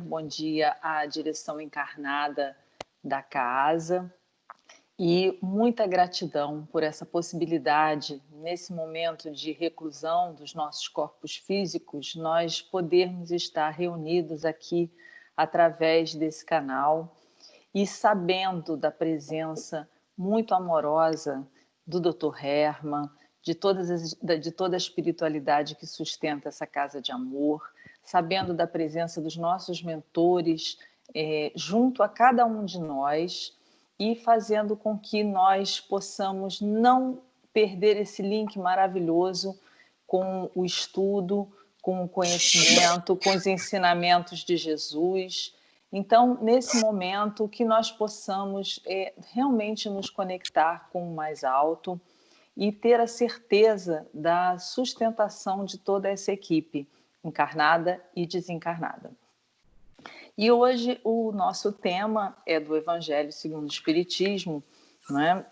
bom dia à direção encarnada da casa e muita gratidão por essa possibilidade, nesse momento de reclusão dos nossos corpos físicos, nós podermos estar reunidos aqui através desse canal e sabendo da presença muito amorosa do Dr. Hermann, de toda a espiritualidade que sustenta essa casa de amor, sabendo da presença dos nossos mentores junto a cada um de nós e fazendo com que nós possamos não perder esse link maravilhoso com o estudo, com o conhecimento, com os ensinamentos de Jesus. Então, nesse momento, que nós possamos realmente nos conectar com o mais alto e ter a certeza da sustentação de toda essa equipe, encarnada e desencarnada. E hoje o nosso tema é do Evangelho segundo o Espiritismo, né?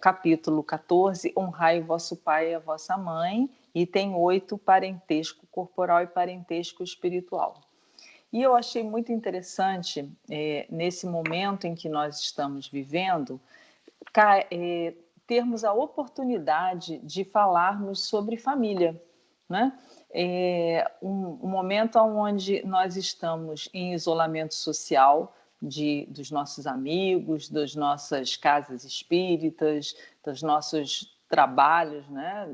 Capítulo 14, honrai o vosso pai e a vossa mãe, item 8, parentesco corporal e parentesco espiritual. E eu achei muito interessante, nesse momento em que nós estamos vivendo, termos a oportunidade de falarmos sobre família, né? Um momento onde nós estamos em isolamento social dos nossos amigos, das nossas casas espíritas, dos nossos trabalhos, né?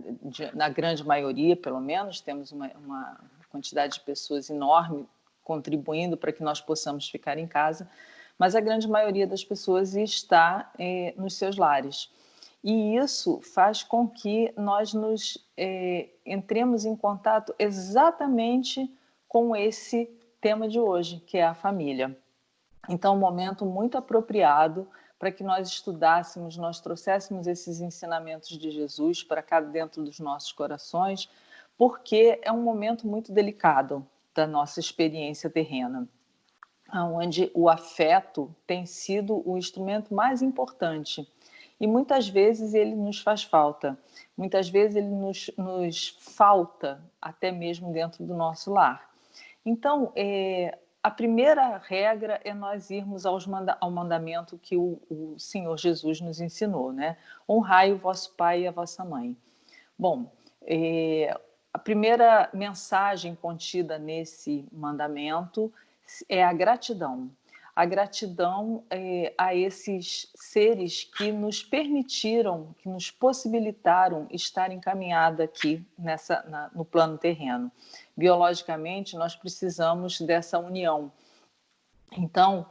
Na grande maioria, pelo menos, temos uma quantidade de pessoas enorme contribuindo para que nós possamos ficar em casa, mas a grande maioria das pessoas está nos seus lares. E isso faz com que nós entremos em contato exatamente com esse tema de hoje, que é a família. Então, um momento muito apropriado para que nós estudássemos, nós trouxéssemos esses ensinamentos de Jesus para cá dentro dos nossos corações, porque é um momento muito delicado da nossa experiência terrena, onde o afeto tem sido o instrumento mais importante. E muitas vezes ele nos faz falta, muitas vezes ele nos falta até mesmo dentro do nosso lar. Então, a primeira regra é nós irmos ao mandamento que o Senhor Jesus nos ensinou, né? Honrai o vosso pai e a vossa mãe. Bom, a primeira mensagem contida nesse mandamento é a gratidão. A gratidão a esses seres que nos permitiram, que nos possibilitaram estar encaminhada aqui no plano terreno. Biologicamente, nós precisamos dessa união. Então,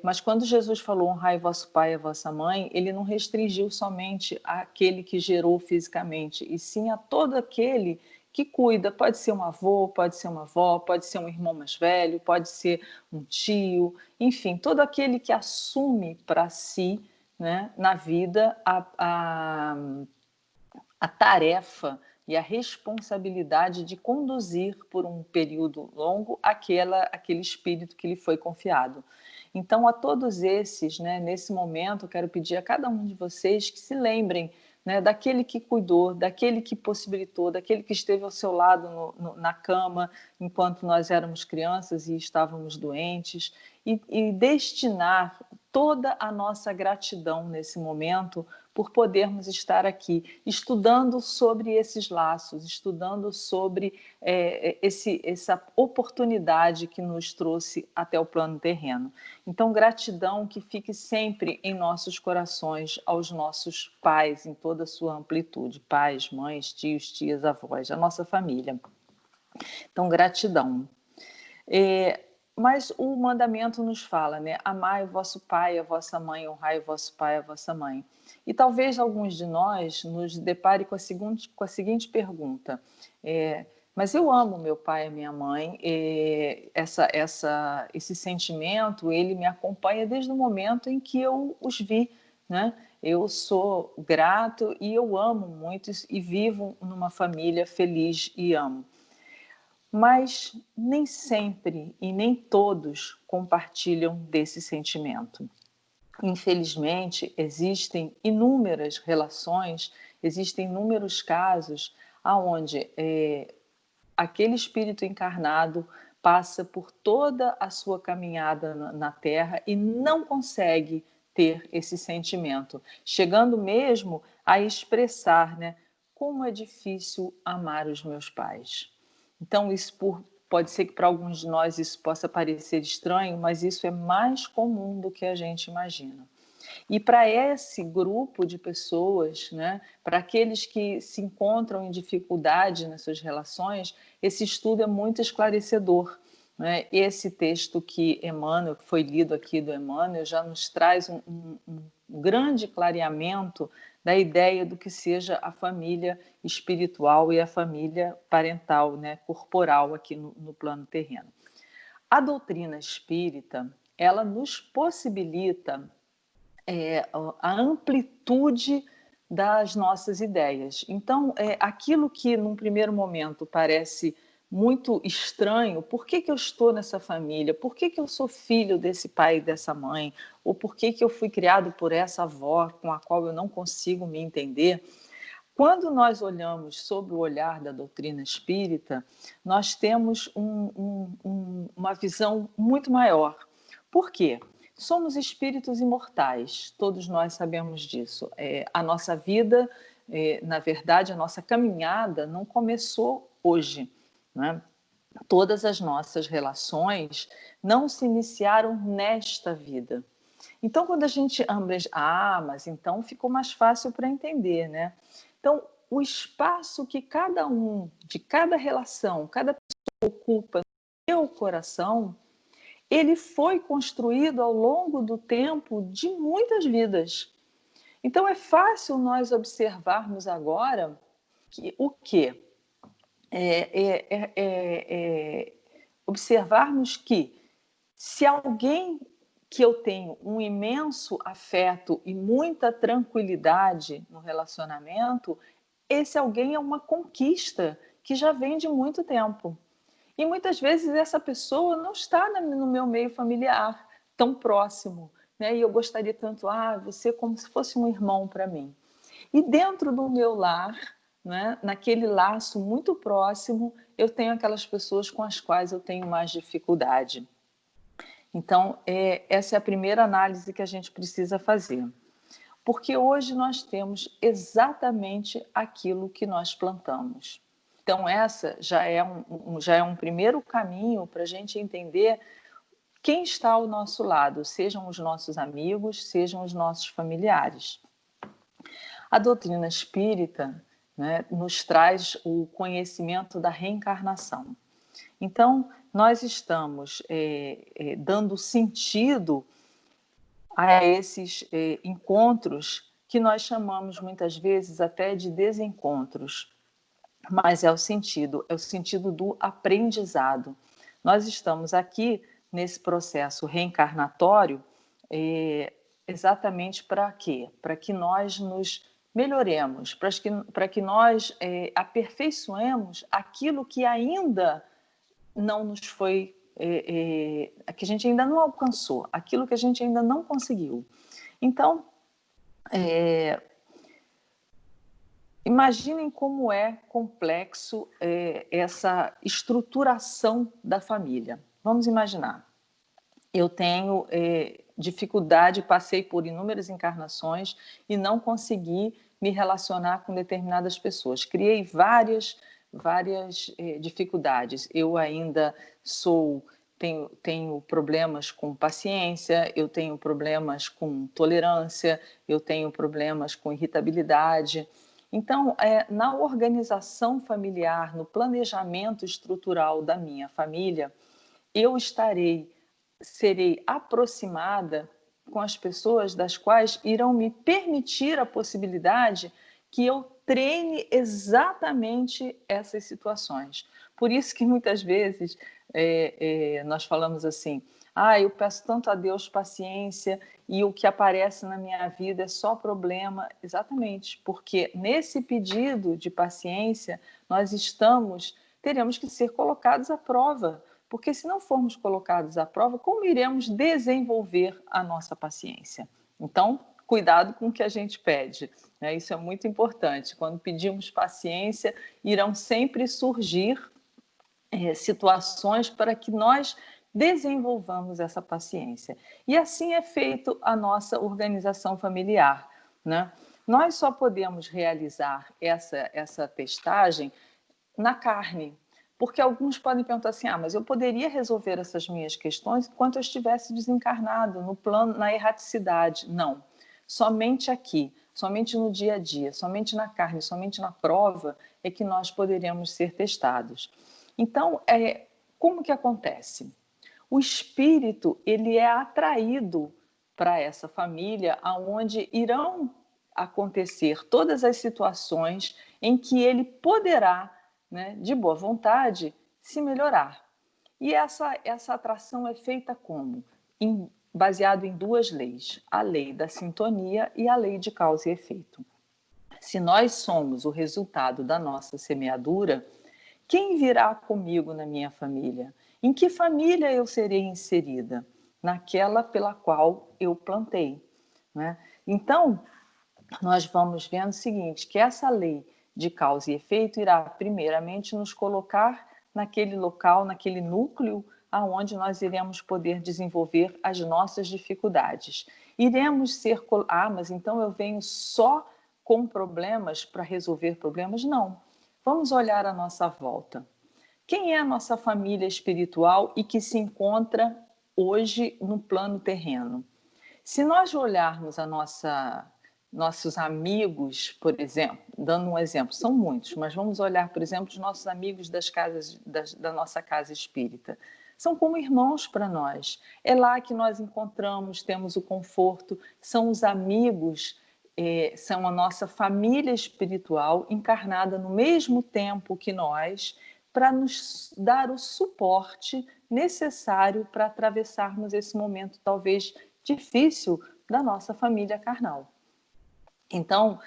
mas quando Jesus falou honrai vosso pai e a vossa mãe, ele não restringiu somente àquele que gerou fisicamente, e sim a todo aquele que cuida. Pode ser um avô, pode ser uma avó, pode ser um irmão mais velho, pode ser um tio, enfim, todo aquele que assume para si, né, na vida a tarefa e a responsabilidade de conduzir por um período longo aquele espírito que lhe foi confiado. Então, a todos esses, né, nesse momento, eu quero pedir a cada um de vocês que se lembrem, né, daquele que cuidou, daquele que possibilitou, daquele que esteve ao seu lado na cama enquanto nós éramos crianças e estávamos doentes, e destinar toda a nossa gratidão nesse momento por podermos estar aqui estudando sobre esses laços, estudando sobre essa oportunidade que nos trouxe até o plano terreno. Então, gratidão que fique sempre em nossos corações aos nossos pais, em toda a sua amplitude, pais, mães, tios, tias, avós, a nossa família. Então, gratidão. Mas o mandamento nos fala, né? Amai o vosso pai e a vossa mãe, honrai o vosso pai e a vossa mãe. E talvez alguns de nós nos depare com a seguinte pergunta: mas eu amo meu pai e minha mãe, esse sentimento, ele me acompanha desde o momento em que eu os vi, né? Eu sou grato e eu amo muito e vivo numa família feliz e amo. Mas nem sempre e nem todos compartilham desse sentimento. Infelizmente, existem inúmeras relações, existem inúmeros casos onde aquele espírito encarnado passa por toda a sua caminhada na Terra e não consegue ter esse sentimento, chegando mesmo a expressar, né, como é difícil amar os meus pais. Então, pode ser que para alguns de nós isso possa parecer estranho, mas isso é mais comum do que a gente imagina. E para esse grupo de pessoas, né, para aqueles que se encontram em dificuldade nas suas relações, esse estudo é muito esclarecedor. Né? Esse texto que Emmanuel, que foi lido aqui do Emmanuel, já nos traz um grande clareamento da ideia do que seja a família espiritual e a família parental, né, corporal aqui no plano terreno. A doutrina espírita, ela nos possibilita a amplitude das nossas ideias. Então, aquilo que num primeiro momento parece muito estranho, por que eu estou nessa família? Por que eu sou filho desse pai e dessa mãe? Ou por que eu fui criado por essa avó com a qual eu não consigo me entender? Quando nós olhamos sob o olhar da doutrina espírita, nós temos uma visão muito maior. Por quê? Somos espíritos imortais, todos nós sabemos disso. A nossa vida, na verdade, a nossa caminhada não começou hoje, né? Todas as nossas relações não se iniciaram nesta vida. Então, quando a gente mas então ficou mais fácil para entender, né? Então, o espaço que cada um, de cada relação, cada pessoa ocupa no seu coração, ele foi construído ao longo do tempo de muitas vidas. Então, é fácil nós observarmos agora que o quê? Observarmos que se alguém que eu tenho um imenso afeto e muita tranquilidade no relacionamento, esse alguém é uma conquista que já vem de muito tempo. E muitas vezes essa pessoa não está no meu meio familiar tão próximo, né? E eu gostaria tanto, você é como se fosse um irmão para mim. E dentro do meu lar, né, naquele laço muito próximo, eu tenho aquelas pessoas com as quais eu tenho mais dificuldade. Então, essa é a primeira análise que a gente precisa fazer. Porque hoje nós temos exatamente aquilo que nós plantamos. Então, essa já é um primeiro caminho para a gente entender quem está ao nosso lado, sejam os nossos amigos, sejam os nossos familiares. A doutrina espírita, né, nos traz o conhecimento da reencarnação. Então, nós estamos dando sentido a esses encontros que nós chamamos muitas vezes até de desencontros, mas é o sentido do aprendizado. Nós estamos aqui nesse processo reencarnatório exatamente para quê? Para que nós nos melhoremos, para que nós aperfeiçoemos aquilo que ainda não nos foi, que a gente ainda não alcançou, aquilo que a gente ainda não conseguiu. Então, imaginem como é complexo essa estruturação da família. Vamos imaginar, eu tenho dificuldade, passei por inúmeras encarnações e não consegui me relacionar com determinadas pessoas. Criei várias dificuldades. Eu ainda tenho problemas com paciência, eu tenho problemas com tolerância, eu tenho problemas com irritabilidade. Então, na organização familiar, no planejamento estrutural da minha família, eu serei aproximada com as pessoas das quais irão me permitir a possibilidade que eu treine exatamente essas situações. Por isso que muitas vezes nós falamos assim, eu peço tanto a Deus paciência e o que aparece na minha vida é só problema. Exatamente, porque nesse pedido de paciência nós teremos que ser colocados à prova, porque se não formos colocados à prova, como iremos desenvolver a nossa paciência? Então, cuidado com o que a gente pede, né? Isso é muito importante. Quando pedimos paciência, irão sempre surgir situações para que nós desenvolvamos essa paciência. E assim é feito a nossa organização familiar, né? Nós só podemos realizar essa testagem na carne, porque alguns podem perguntar assim: mas eu poderia resolver essas minhas questões enquanto eu estivesse desencarnado, no plano, na erraticidade. Não, somente aqui, somente no dia a dia, somente na carne, somente na prova é que nós poderemos ser testados. Então, como que acontece? O espírito, ele é atraído para essa família, aonde irão acontecer todas as situações em que ele poderá, né, de boa vontade, se melhorar. E essa atração é feita como? Baseado em duas leis, a lei da sintonia e a lei de causa e efeito. Se nós somos o resultado da nossa semeadura, quem virá comigo na minha família? Em que família eu serei inserida? Naquela pela qual eu plantei, né? Então, nós vamos vendo o seguinte, que essa lei de causa e efeito irá primeiramente nos colocar naquele local, naquele núcleo aonde nós iremos poder desenvolver as nossas dificuldades. Iremos ser... mas então eu venho só com problemas para resolver problemas? Não. Vamos olhar à nossa volta. Quem é a nossa família espiritual e que se encontra hoje no plano terreno? Se nós olharmos nossos amigos, por exemplo, dando um exemplo, são muitos, mas vamos olhar, por exemplo, os nossos amigos da nossa casa espírita. São como irmãos para nós. É lá que nós encontramos, temos o conforto, são os amigos, são a nossa família espiritual encarnada no mesmo tempo que nós, para nos dar o suporte necessário para atravessarmos esse momento talvez difícil da nossa família carnal. Então,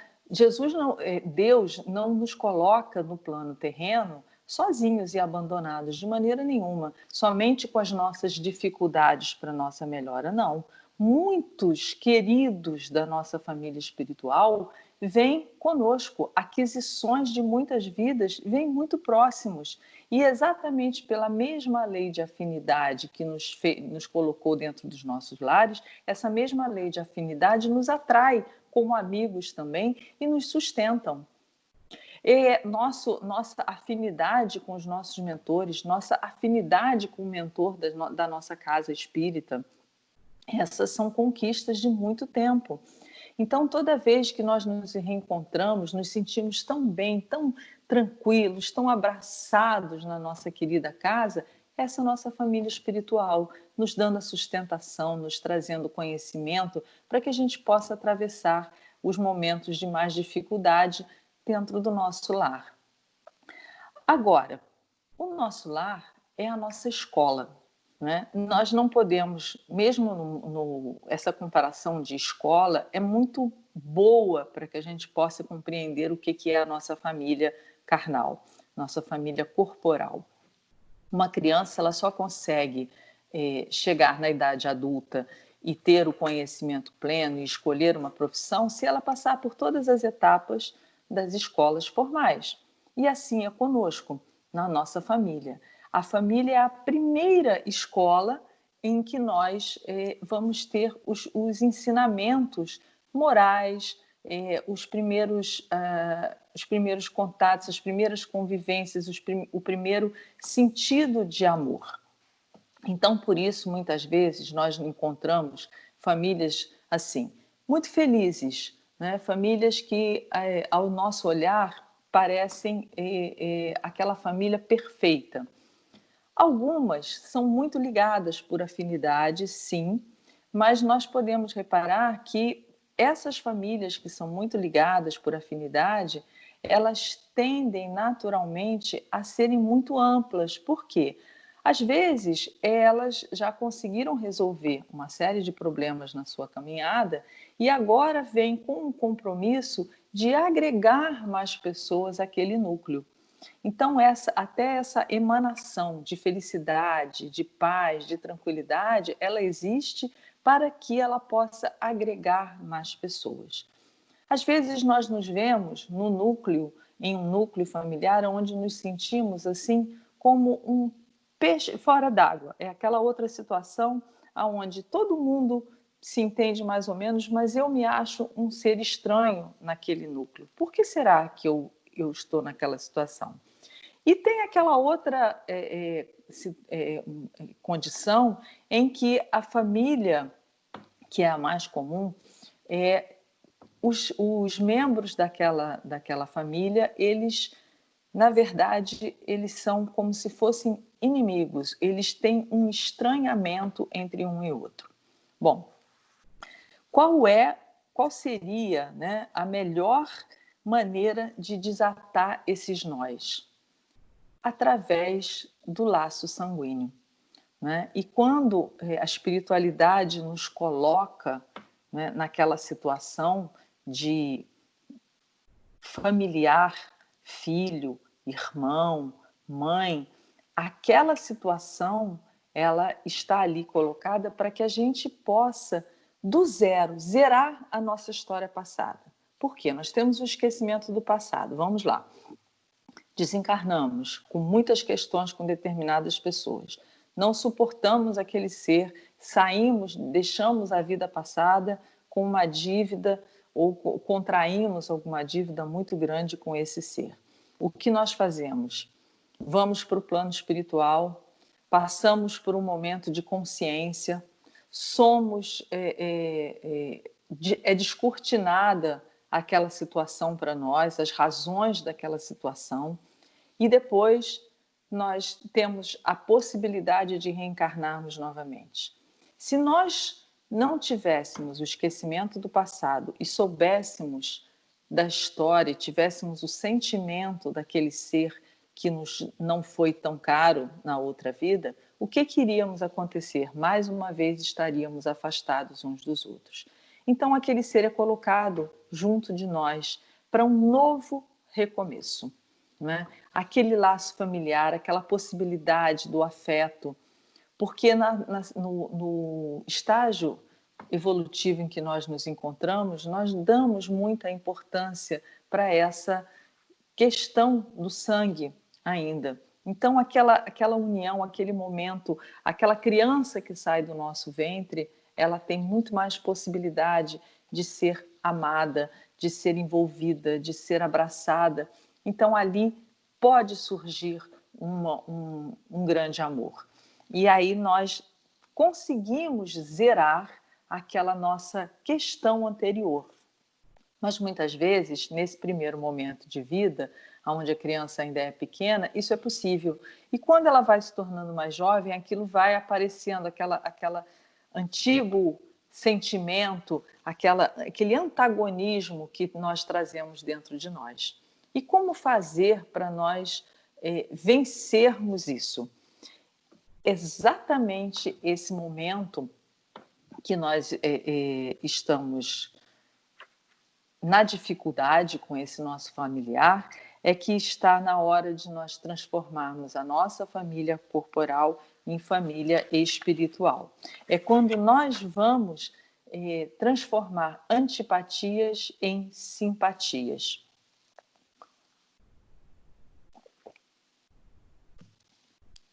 Deus não nos coloca no plano terreno sozinhos e abandonados de maneira nenhuma, somente com as nossas dificuldades para nossa melhora, não. Muitos queridos da nossa família espiritual vêm conosco, aquisições de muitas vidas vêm muito próximos. E exatamente pela mesma lei de afinidade que nos colocou dentro dos nossos lares, essa mesma lei de afinidade nos atrai como amigos também e nos sustentam. Nossa afinidade com os nossos mentores, nossa afinidade com o mentor da nossa casa espírita, essas são conquistas de muito tempo. Então, toda vez que nós nos reencontramos, nos sentimos tão bem, tão tranquilos, tão abraçados na nossa querida casa, essa nossa família espiritual, nos dando a sustentação, nos trazendo conhecimento para que a gente possa atravessar os momentos de mais dificuldade dentro do nosso lar. Agora, o nosso lar é a nossa escola, né? Nós não podemos, mesmo essa comparação de escola é muito boa para que a gente possa compreender o que é a nossa família carnal, nossa família corporal. Uma criança ela só consegue chegar na idade adulta e ter o conhecimento pleno e escolher uma profissão se ela passar por todas as etapas das escolas formais. E assim é conosco, na nossa família. A família é a primeira escola em que nós vamos ter os ensinamentos morais, os primeiros contatos, as primeiras convivências, o primeiro sentido de amor. Então, por isso, muitas vezes, nós encontramos famílias assim, muito felizes, né? Famílias que, ao nosso olhar, parecem aquela família perfeita. Algumas são muito ligadas por afinidade, sim, mas nós podemos reparar que essas famílias que são muito ligadas por afinidade, elas tendem naturalmente a serem muito amplas. Por quê? Às vezes, elas já conseguiram resolver uma série de problemas na sua caminhada e agora vêm com um compromisso de agregar mais pessoas àquele núcleo. Então, até essa emanação de felicidade, de paz, de tranquilidade, ela existe para que ela possa agregar mais pessoas. Às vezes nós nos vemos no núcleo, em um núcleo familiar, onde nos sentimos assim como um peixe fora d'água. É aquela outra situação onde todo mundo se entende mais ou menos, mas eu me acho um ser estranho naquele núcleo. Por que será que eu estou naquela situação? E tem aquela outra condição em que a família, que é a mais comum, os membros daquela família, eles, na verdade, eles são como se fossem inimigos, eles têm um estranhamento entre um e outro. Bom, qual seria, né, a melhor maneira de desatar esses nós? Através do laço sanguíneo, né? E quando a espiritualidade nos coloca, né, naquela situação de familiar, filho, irmão, mãe, aquela situação ela está ali colocada para que a gente possa, do zero, zerar a nossa história passada. Por quê? Nós temos o esquecimento do passado. Vamos lá. Desencarnamos com muitas questões com determinadas pessoas. Não suportamos aquele ser, saímos, deixamos a vida passada com uma dívida ou contraímos alguma dívida muito grande com esse ser. O que nós fazemos? Vamos para o plano espiritual, passamos por um momento de consciência, descortinada aquela situação para nós, as razões daquela situação, e depois nós temos a possibilidade de reencarnarmos novamente. Se nós não tivéssemos o esquecimento do passado e soubéssemos da história, tivéssemos o sentimento daquele ser que nos não foi tão caro na outra vida, o que iríamos acontecer? Mais uma vez estaríamos afastados uns dos outros. Então aquele ser é colocado junto de nós para um novo recomeço, né? Aquele laço familiar, aquela possibilidade do afeto, porque no estágio evolutivo em que nós nos encontramos, nós damos muita importância para essa questão do sangue ainda. Então, aquela união, aquele momento, aquela criança que sai do nosso ventre, ela tem muito mais possibilidade de ser amada, de ser envolvida, de ser abraçada. Então, ali pode surgir um grande amor. E aí nós conseguimos zerar aquela nossa questão anterior. Mas muitas vezes, nesse primeiro momento de vida, onde a criança ainda é pequena, isso é possível. E quando ela vai se tornando mais jovem, aquilo vai aparecendo, aquela antigo sentimento, aquele antagonismo que nós trazemos dentro de nós. E como fazer para nós vencermos isso? Exatamente esse momento que nós estamos na dificuldade com esse nosso familiar, é que está na hora de nós transformarmos a nossa família corporal em família espiritual. É quando nós vamos transformar antipatias em simpatias.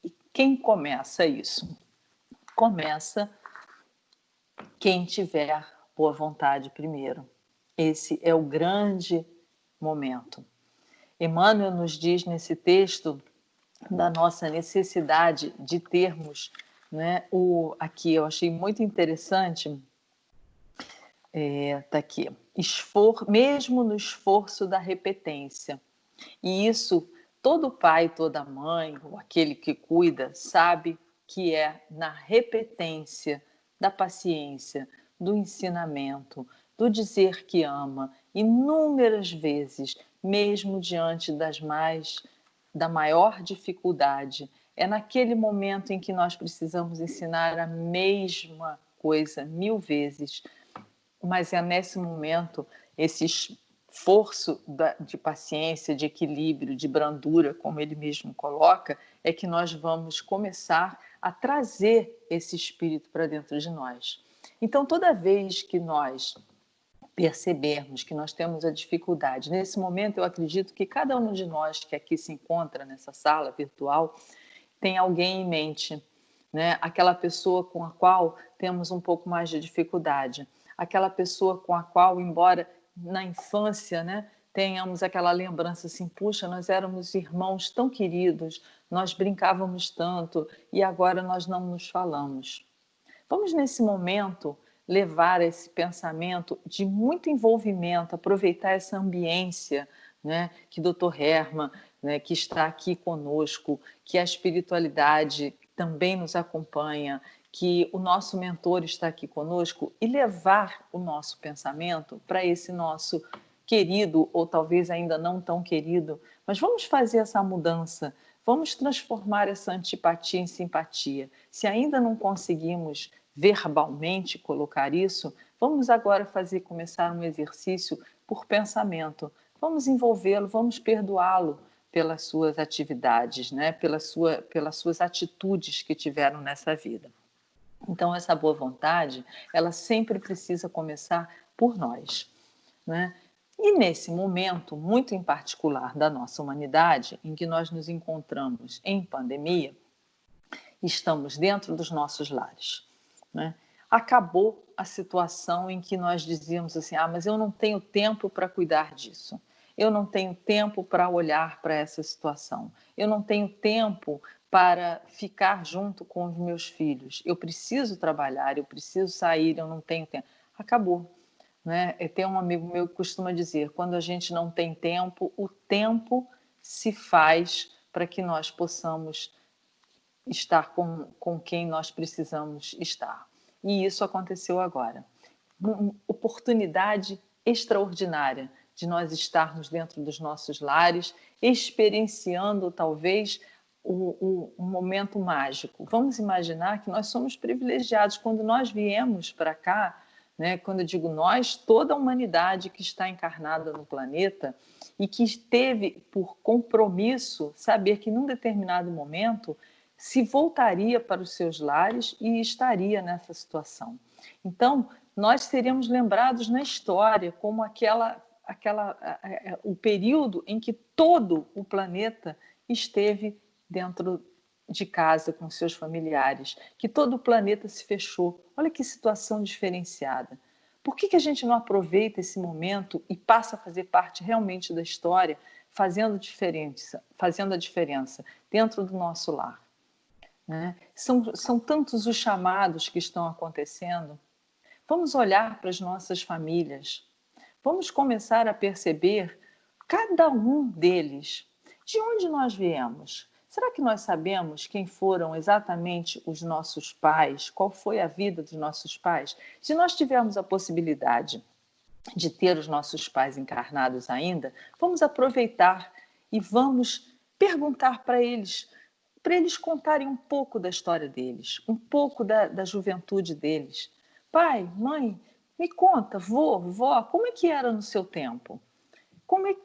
E quem começa isso? Começa quem tiver boa vontade primeiro. Esse é o grande momento. Emmanuel nos diz nesse texto da nossa necessidade de termos, né, aqui eu achei muito interessante, tá aqui, mesmo no esforço da repetência. E isso todo pai, toda mãe, ou aquele que cuida, sabe que é na repetência da paciência, do ensinamento, do dizer que ama, inúmeras vezes, mesmo diante da maior dificuldade. É naquele momento em que nós precisamos ensinar a mesma coisa 1000 vezes, mas é nesse momento, esse esforço de paciência, de equilíbrio, de brandura, como ele mesmo coloca, é que nós vamos começar a trazer esse espírito para dentro de nós. Então, toda vez que nós percebermos que nós temos a dificuldade, nesse momento eu acredito que cada um de nós que aqui se encontra nessa sala virtual tem alguém em mente, né? Aquela pessoa com a qual temos um pouco mais de dificuldade, aquela pessoa com a qual, embora na infância, né, tenhamos aquela lembrança assim, puxa, nós éramos irmãos tão queridos, nós brincávamos tanto e agora nós não nos falamos. Vamos, nesse momento, levar esse pensamento de muito envolvimento, aproveitar essa ambiência, né, que Dr. Herman, né, que está aqui conosco, que a espiritualidade também nos acompanha, que o nosso mentor está aqui conosco, e levar o nosso pensamento para esse nosso querido, ou talvez ainda não tão querido, mas vamos fazer essa mudança, vamos transformar essa antipatia em simpatia. Se ainda não conseguimos verbalmente colocar isso, vamos agora começar um exercício por pensamento. Vamos envolvê-lo, vamos perdoá-lo pelas suas atividades, né? Pelas suas atitudes que tiveram nessa vida. Então, essa boa vontade, ela sempre precisa começar por nós, né? E nesse momento, muito em particular da nossa humanidade, em que nós nos encontramos em pandemia, estamos dentro dos nossos lares, né? Acabou a situação em que nós dizíamos assim, mas eu não tenho tempo para cuidar disso, eu não tenho tempo para olhar para essa situação, eu não tenho tempo para ficar junto com os meus filhos, eu preciso trabalhar, eu preciso sair, eu não tenho tempo. Acabou, né? Tem um amigo meu que costuma dizer, quando a gente não tem tempo, o tempo se faz para que nós possamos estar com quem nós precisamos estar. E isso aconteceu agora. Uma oportunidade extraordinária de nós estarmos dentro dos nossos lares, experienciando talvez um momento mágico. Vamos imaginar que nós somos privilegiados. Quando nós viemos para cá, né, quando eu digo nós, toda a humanidade que está encarnada no planeta e que teve por compromisso saber que num determinado momento se voltaria para os seus lares e estaria nessa situação. Então, nós seríamos lembrados na história como o período em que todo o planeta esteve dentro de casa com seus familiares, que todo o planeta se fechou. Olha que situação diferenciada. Por que a gente não aproveita esse momento e passa a fazer parte realmente da história, fazendo a diferença dentro do nosso lar? Né? São tantos os chamados que estão acontecendo. Vamos olhar para as nossas famílias. Vamos começar a perceber cada um deles. De onde nós viemos? Será que nós sabemos quem foram exatamente os nossos pais? Qual foi a vida dos nossos pais? Se nós tivermos a possibilidade de ter os nossos pais encarnados ainda, vamos aproveitar e vamos perguntar para eles contarem um pouco da história deles, um pouco da juventude deles. Pai, mãe, me conta, vô, vó, como é que era no seu tempo?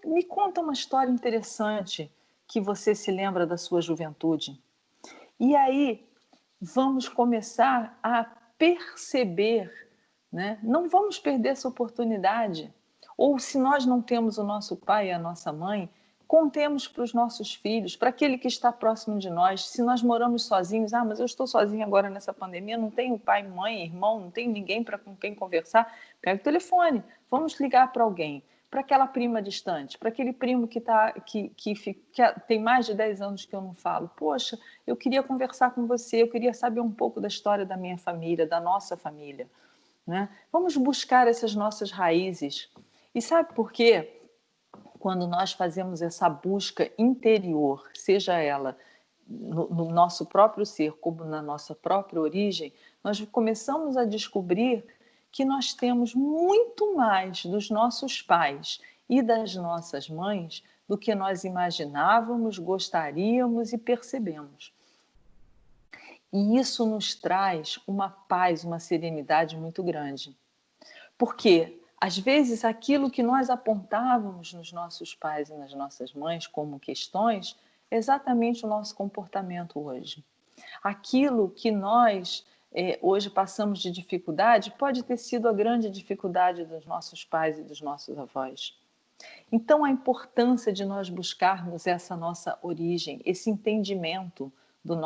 Me conta uma história interessante que você se lembra da sua juventude. E aí vamos começar a perceber, né? Não vamos perder essa oportunidade. Ou se nós não temos o nosso pai e a nossa mãe, contemos para os nossos filhos, para aquele que está próximo de nós. Se nós moramos sozinhos, mas eu estou sozinha agora nessa pandemia, não tenho pai, mãe, irmão, não tenho ninguém com quem conversar, pega o telefone, vamos ligar para alguém, para aquela prima distante, para aquele primo que tem mais de 10 anos que eu não falo. Poxa, eu queria conversar com você, eu queria saber um pouco da história da minha família, da nossa família, né? Vamos buscar essas nossas raízes. E sabe por quê? Quando nós fazemos essa busca interior, seja ela no nosso próprio ser, como na nossa própria origem, nós começamos a descobrir que nós temos muito mais dos nossos pais e das nossas mães do que nós imaginávamos, gostaríamos e percebemos. E isso nos traz uma paz, uma serenidade muito grande. Porque às vezes, aquilo que nós apontávamos nos nossos pais e nas nossas mães como questões é exatamente o nosso comportamento hoje. Aquilo que nós hoje passamos de dificuldade pode ter sido a grande dificuldade dos nossos pais e dos nossos avós. Então, a importância de nós buscarmos essa nossa origem, esse entendimento do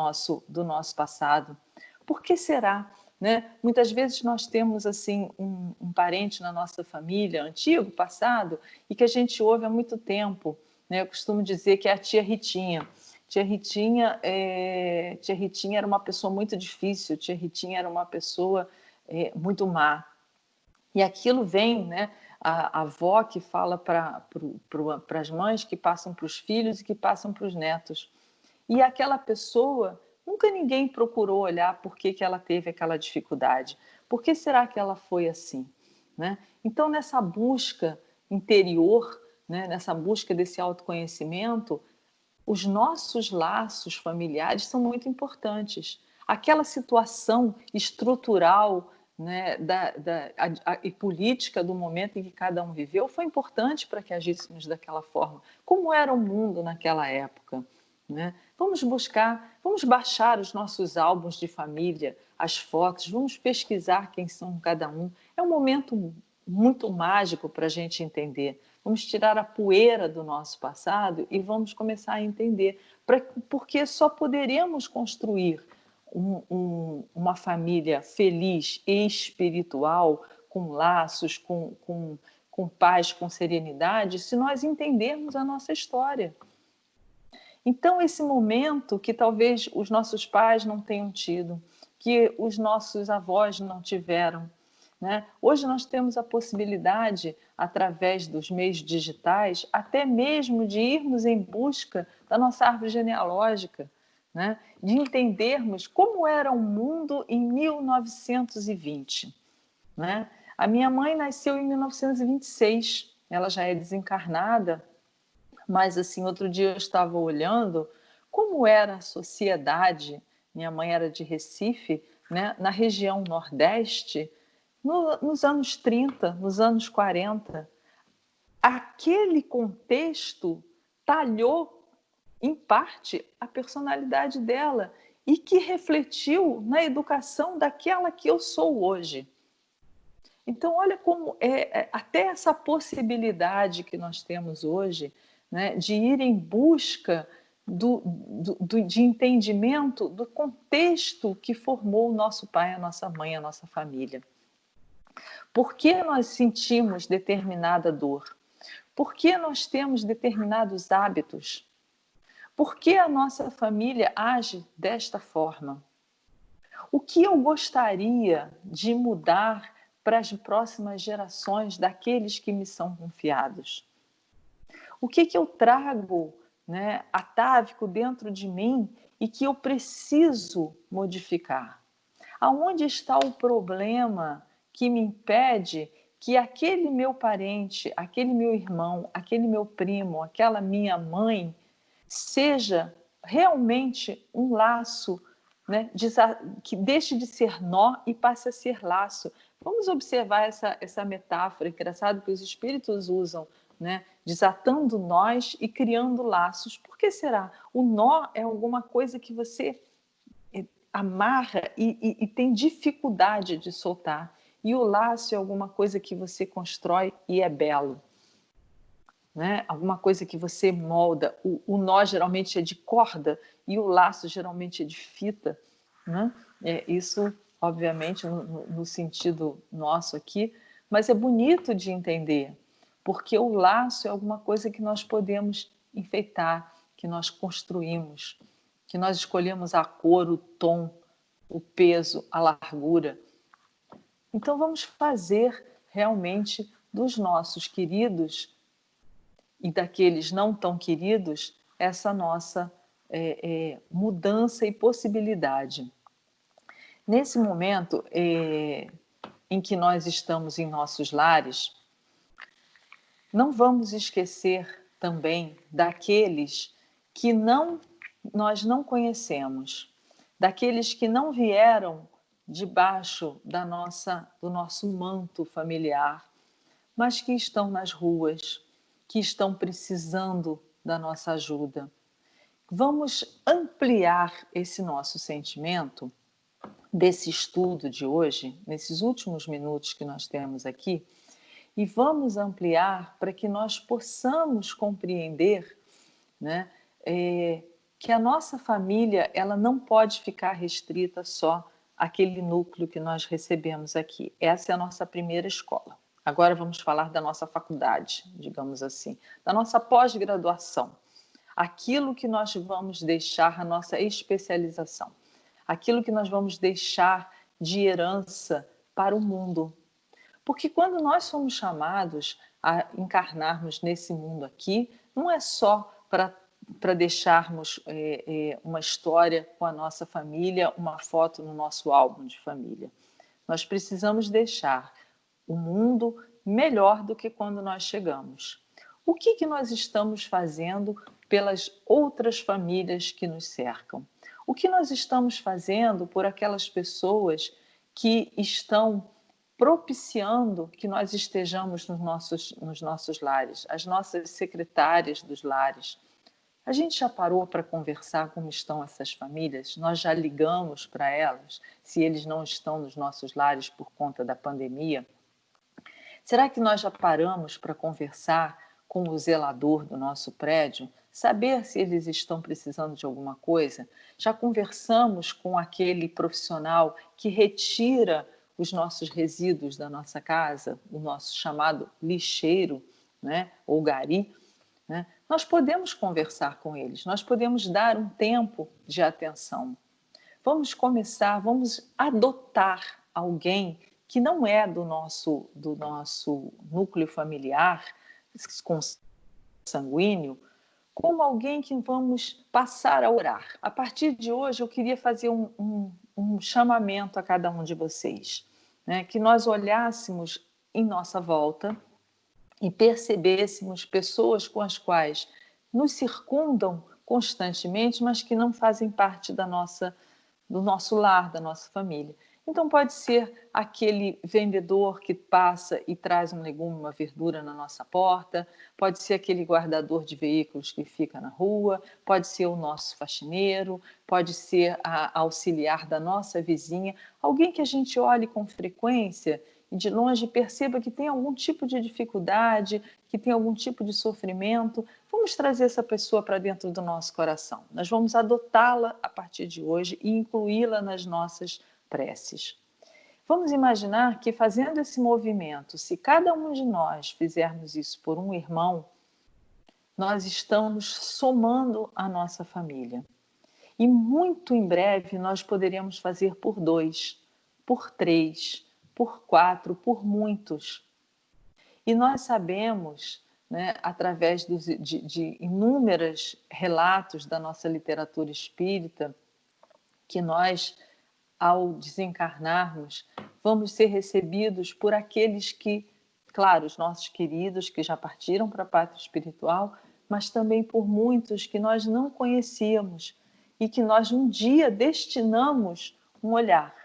nosso passado. Por que será? Né? Muitas vezes nós temos assim um parente na nossa família, antigo, passado, e que a gente ouve há muito tempo. Né? Eu costumo dizer que é a tia Ritinha. Tia Ritinha era uma pessoa muito difícil, tia Ritinha era uma pessoa muito má. E aquilo vem, né? A avó que fala para as mães, que passam para os filhos e que passam para os netos. E aquela pessoa, nunca ninguém procurou olhar por que ela teve aquela dificuldade. Por que será que ela foi assim? Né? Então, nessa busca interior, né? Nessa busca desse autoconhecimento, os nossos laços familiares são muito importantes. Aquela situação estrutural, né, e política do momento em que cada um viveu foi importante para que agíssemos daquela forma. Como era o mundo naquela época? Né? Vamos baixar os nossos álbuns de família, as fotos, vamos pesquisar quem são cada um. É um momento muito mágico para a gente entender. Vamos tirar a poeira do nosso passado e vamos começar a entender, porque só poderemos construir uma família feliz e espiritual, com laços, com paz, com serenidade, se nós entendermos a nossa história. Então, esse momento que talvez os nossos pais não tenham tido, que os nossos avós não tiveram, né? Hoje nós temos a possibilidade, através dos meios digitais, até mesmo de irmos em busca da nossa árvore genealógica, né? De entendermos como era o mundo em 1920. Né? A minha mãe nasceu em 1926, ela já é desencarnada, mas assim, outro dia eu estava olhando como era a sociedade, minha mãe era de Recife, né? Na região Nordeste, nos anos 30, nos anos 40, aquele contexto talhou, em parte, a personalidade dela e que refletiu na educação daquela que eu sou hoje. Então, olha como até essa possibilidade que nós temos hoje, né, de ir em busca de entendimento do contexto que formou o nosso pai, a nossa mãe, a nossa família. Por que nós sentimos determinada dor? Por que nós temos determinados hábitos? Por que a nossa família age desta forma? O que eu gostaria de mudar para as próximas gerações daqueles que me são confiados? O que eu trago, né, atávico dentro de mim e que eu preciso modificar? Aonde está o problema que me impede que aquele meu parente, aquele meu irmão, aquele meu primo, aquela minha mãe seja realmente um laço, né, que deixe de ser nó e passe a ser laço? Vamos observar essa metáfora, engraçado que os espíritos usam, né, desatando nós e criando laços. Por que será? O nó é alguma coisa que você amarra e tem dificuldade de soltar. E o laço é alguma coisa que você constrói e é belo. Né? Alguma coisa que você molda. O nó geralmente é de corda e o laço geralmente é de fita. Né? Isso, obviamente, no sentido nosso aqui, mas é bonito de entender, porque o laço é alguma coisa que nós podemos enfeitar, que nós construímos, que nós escolhemos a cor, o tom, o peso, a largura. Então vamos fazer realmente dos nossos queridos e daqueles não tão queridos essa nossa mudança e possibilidade. Nesse momento em que nós estamos em nossos lares, não vamos esquecer também daqueles que nós não conhecemos, daqueles que não vieram debaixo do nosso manto familiar, mas que estão nas ruas, que estão precisando da nossa ajuda. Vamos ampliar esse nosso sentimento desse estudo de hoje, nesses últimos minutos que nós temos aqui, e vamos ampliar para que nós possamos compreender, né, que a nossa família ela não pode ficar restrita só àquele núcleo que nós recebemos aqui. Essa é a nossa primeira escola. Agora vamos falar da nossa faculdade, digamos assim, da nossa pós-graduação. Aquilo que nós vamos deixar, a nossa especialização. Aquilo que nós vamos deixar de herança para o mundo. Porque quando nós somos chamados a encarnarmos nesse mundo aqui, não é só para deixarmos uma história com a nossa família, uma foto no nosso álbum de família. Nós precisamos deixar o mundo melhor do que quando nós chegamos. O que nós estamos fazendo pelas outras famílias que nos cercam? O que nós estamos fazendo por aquelas pessoas que estão propiciando que nós estejamos nos nossos lares, as nossas secretárias dos lares? A gente já parou para conversar como estão essas famílias? Nós já ligamos para elas, se eles não estão nos nossos lares por conta da pandemia? Será que nós já paramos para conversar com o zelador do nosso prédio, saber se eles estão precisando de alguma coisa? Já conversamos com aquele profissional que retira os nossos resíduos da nossa casa, o nosso chamado lixeiro, né, ou gari, né? Nós podemos conversar com eles, nós podemos dar um tempo de atenção. Vamos começar, vamos adotar alguém que não é do nosso núcleo familiar consanguíneo, como alguém que vamos passar a orar. A partir de hoje, eu queria fazer um chamamento a cada um de vocês, né? Que nós olhássemos em nossa volta e percebêssemos pessoas com as quais nos circundam constantemente, mas que não fazem parte do nosso lar, da nossa família. Então pode ser aquele vendedor que passa e traz um legume, uma verdura na nossa porta, pode ser aquele guardador de veículos que fica na rua, pode ser o nosso faxineiro, pode ser a auxiliar da nossa vizinha, alguém que a gente olhe com frequência e de longe perceba que tem algum tipo de dificuldade, que tem algum tipo de sofrimento. Vamos trazer essa pessoa para dentro do nosso coração. Nós vamos adotá-la a partir de hoje e incluí-la nas nossas preces. Vamos imaginar que fazendo esse movimento, se cada um de nós fizermos isso por um irmão, nós estamos somando a nossa família. E muito em breve nós poderemos fazer por 2, por 3, por 4, por muitos. E nós sabemos, né, através de inúmeros relatos da nossa literatura espírita, que nós, ao desencarnarmos, vamos ser recebidos por aqueles que, claro, os nossos queridos que já partiram para a pátria espiritual, mas também por muitos que nós não conhecíamos e que nós um dia destinamos um olhar.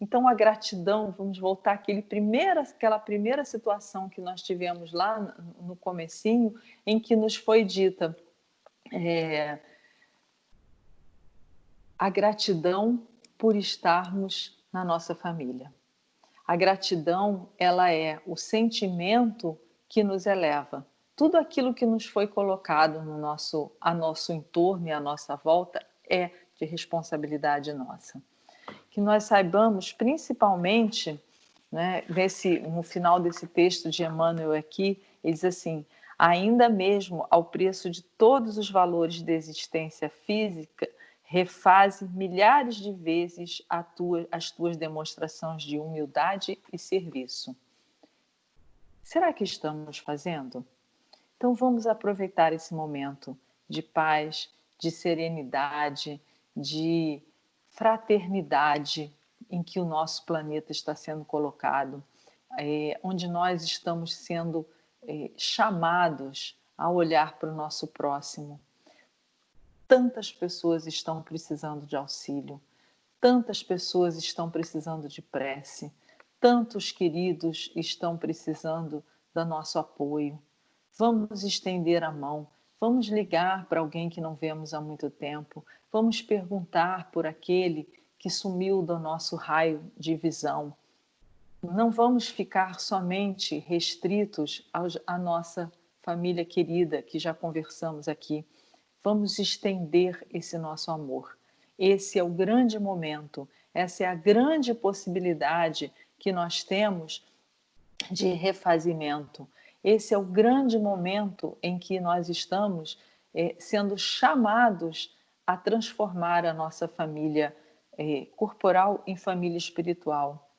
Então, a gratidão, vamos voltar àquela primeira situação que nós tivemos lá no comecinho, em que nos foi dita a gratidão por estarmos na nossa família. A gratidão, ela é o sentimento que nos eleva. Tudo aquilo que nos foi colocado a nosso entorno e à nossa volta é de responsabilidade nossa. Que nós saibamos, principalmente, né, no final desse texto de Emmanuel aqui, ele diz assim: ainda mesmo ao preço de todos os valores da existência física, refaze milhares de vezes as tuas demonstrações de humildade e serviço. Será que estamos fazendo? Então vamos aproveitar esse momento de paz, de serenidade, de fraternidade em que o nosso planeta está sendo colocado, onde nós estamos sendo chamados a olhar para o nosso próximo. Tantas pessoas estão precisando de auxílio, tantas pessoas estão precisando de prece, tantos queridos estão precisando do nosso apoio. Vamos estender a mão, vamos ligar para alguém que não vemos há muito tempo, vamos perguntar por aquele que sumiu do nosso raio de visão. Não vamos ficar somente restritos à nossa família querida, que já conversamos aqui. vamos estender esse nosso amor. Esse é o grande momento, essa é a grande possibilidade que nós temos de refazimento. Esse é o grande momento em que nós estamos sendo chamados a transformar a nossa família corporal em família espiritual.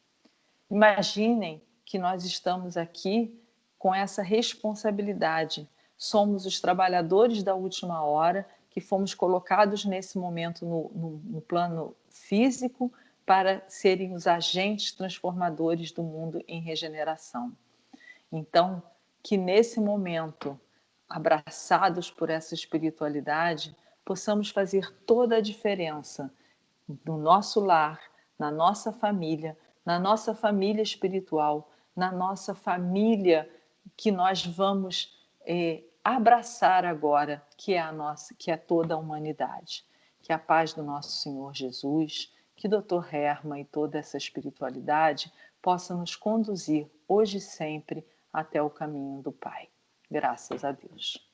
Imaginem que nós estamos aqui com essa responsabilidade. Somos os trabalhadores da última hora que fomos colocados nesse momento no plano físico para serem os agentes transformadores do mundo em regeneração. Então, que nesse momento, abraçados por essa espiritualidade, possamos fazer toda a diferença no nosso lar, na nossa família espiritual, na nossa família que nós vamos abraçar agora, que é a nossa, que é toda a humanidade. Que a paz do nosso Senhor Jesus, que Dr. Hermann e toda essa espiritualidade possa nos conduzir hoje e sempre até o caminho do Pai. Graças a Deus.